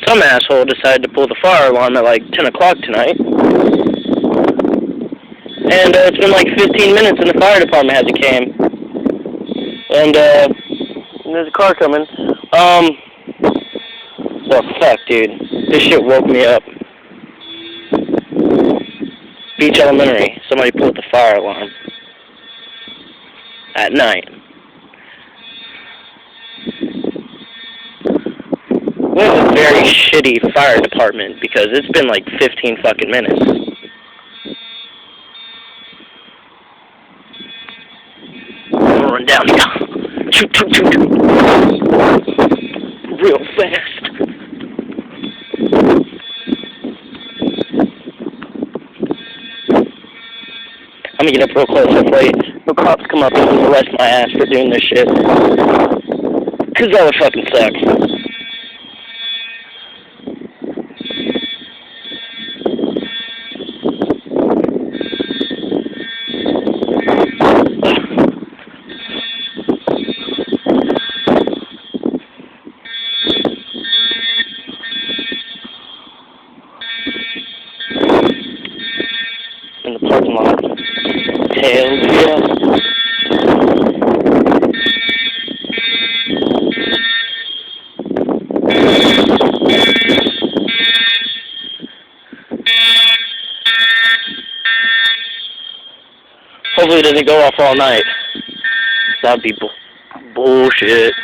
some asshole decided to pull the fire alarm at like 10 o'clock tonight. And it's been like 15 minutes and the fire department hasn't came. And there's a car coming. The fuck, dude. This shit woke me up. Beach Elementary. Somebody pulled the fire alarm. At night. We have a very shitty fire department because it's been like 15 fucking minutes. I'm gonna run down here. Shoot. Real fast. I'm gonna get up real close. Hopefully the cops come up and arrest my ass for doing this shit. Cause that would fucking suck. In the parking lot. Hells yeah. Hopefully it doesn't go off all night. That'd be bullshit.